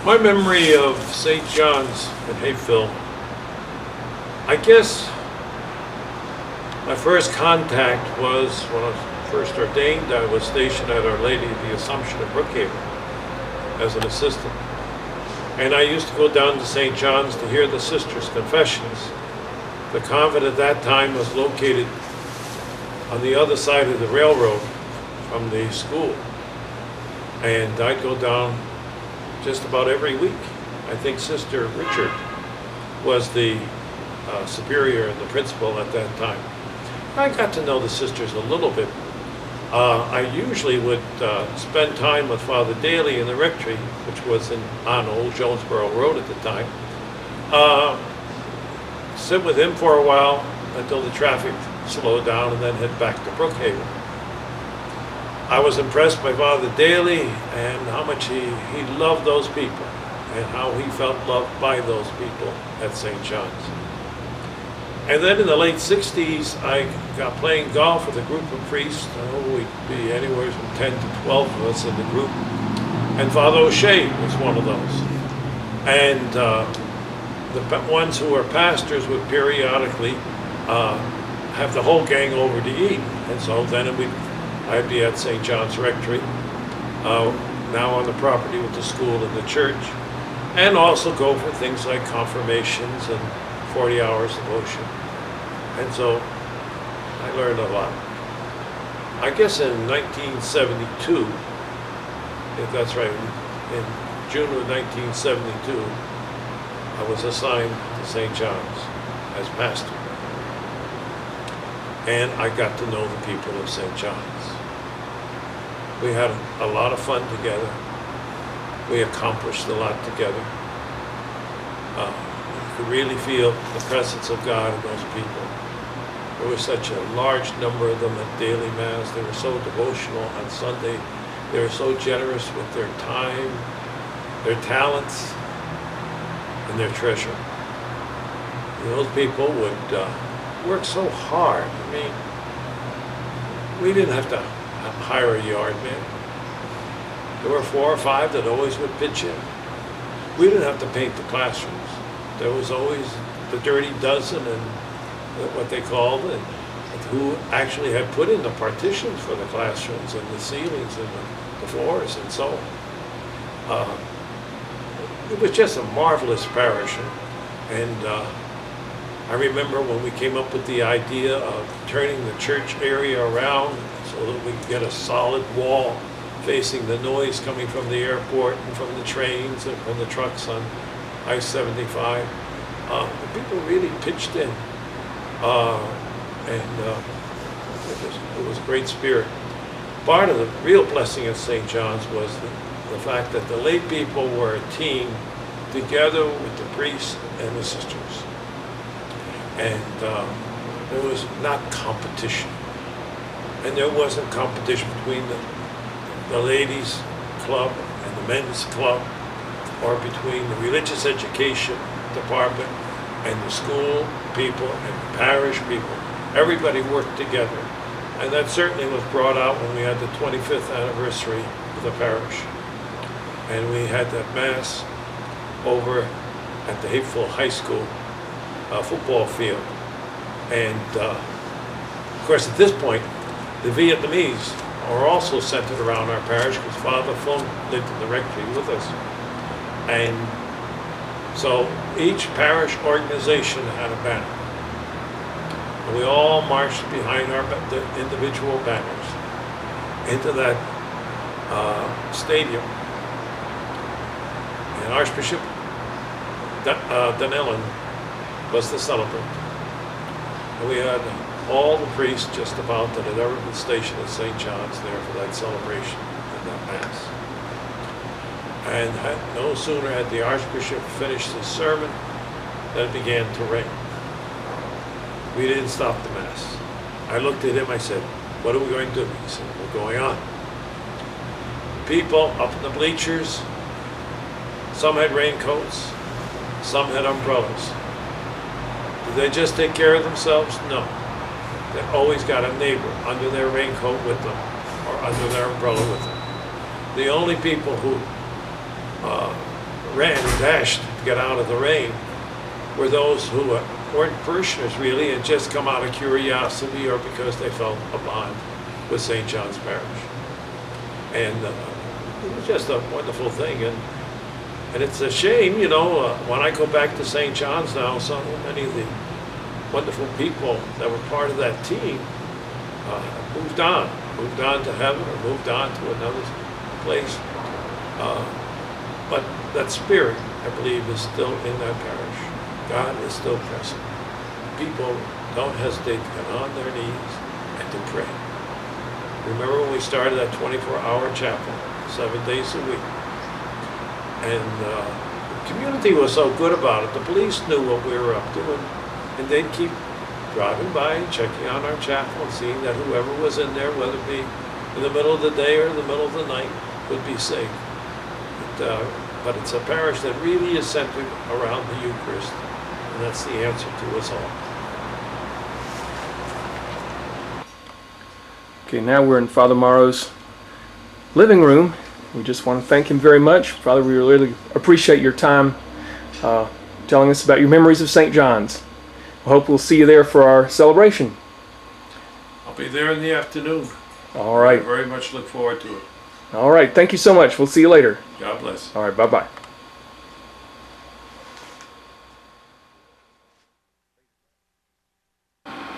My memory of St. John's at Hapeville, I guess my first contact was when I was first ordained. I was stationed at Our Lady of the Assumption in Buckhead as an assistant. And I used to go down to St. John's to hear the sisters' confessions. The convent at that time was located on the other side of the railroad from the school. And I'd go down just about every week. I think Sister Richard was the superior and the principal at that time. I got to know the sisters a little bit. I usually would spend time with Father Daly in the rectory, which was on Old Jonesboro Road at the time. Sit with him for a while until the traffic slowed down, and then head back to Brookhaven. I was impressed by Father Daly and how much he loved those people and how he felt loved by those people at St. John's. And then in the late 60s, I got playing golf with a group of priests. We'd be anywhere from 10 to 12 of us in the group. And Father O'Shea was one of those. And the ones who were pastors would periodically have the whole gang over to eat. And so then I'd be at St. John's Rectory, now on the property with the school and the church, and also go for things like confirmations and 40 hours devotion. And so I learned a lot. I guess in 1972, if that's right, in June of 1972, I was assigned to St. John's as pastor. And I got to know the people of St. John's. We had a lot of fun together. We accomplished a lot together. You could really feel the presence of God in those people. There was such a large number of them at daily mass. They were so devotional on Sunday. They were so generous with their time, their talents, and their treasure. And those people would work so hard. I mean, we didn't have to hire a yard man. There were 4 or 5 that always would pitch in. We didn't have to paint the classrooms. There was always the dirty dozen and what they called it, who actually had put in the partitions for the classrooms and the ceilings and the floors and so on. It was just a marvelous parish. And I remember when we came up with the idea of turning the church area around so that we could get a solid wall facing the noise coming from the airport and from the trains and from the trucks on I-75. The people really pitched in. It was a great spirit. Part of the real blessing at St. John's was the fact that the lay people were a team together with the priests and the sisters. And there was not competition. And there wasn't competition between the ladies' club and the men's club, or between the religious education department and the school people and the parish people. Everybody worked together. And that certainly was brought out when we had the 25th anniversary of the parish. And we had that mass over at the Hapeville High School football field. And of course, at this point, the Vietnamese are also centered around our parish because Father Phung lived in the rectory with us. And so each parish organization had a banner. And we all marched behind the individual banners into that stadium. And Archbishop Dunellen was the celebrant. And we had all the priests just about that had ever been stationed at St. John's there for that celebration and that mass. And no sooner had the Archbishop finished his sermon than it began to rain. We didn't stop the mass. I looked at him, I said, "What are we going to do?" He said, "We're going on." People up in the bleachers, some had raincoats, some had umbrellas. Did they just take care of themselves? No. They always got a neighbor under their raincoat with them or under their umbrella with them. The only people who ran and dashed to get out of the rain were those who weren't parishioners really and just come out of curiosity or because they felt a bond with St. John's Parish. And it was just a wonderful thing. And it's a shame, you know, when I go back to St. John's now, so many of the wonderful people that were part of that team moved on to heaven or moved on to another place. But that spirit, I believe, is still in that parish. God is still present. People don't hesitate to get on their knees and to pray. Remember when we started that 24-hour chapel, 7 days a week? And the community was so good about it. The police knew what we were up to, and they'd keep driving by and checking on our chapel and seeing that whoever was in there, whether it be in the middle of the day or in the middle of the night, would be safe. But it's a parish that really is centered around the Eucharist, and that's the answer to us all. Okay, now we're in Father Morrow's living room. We just want to thank him very much. Father, we really appreciate your time telling us about your memories of St. John's. I hope we'll see you there for our celebration. I'll be there in the afternoon. All right. I very much look forward to it. All right. Thank you so much. We'll see you later. God bless. All right. Bye-bye.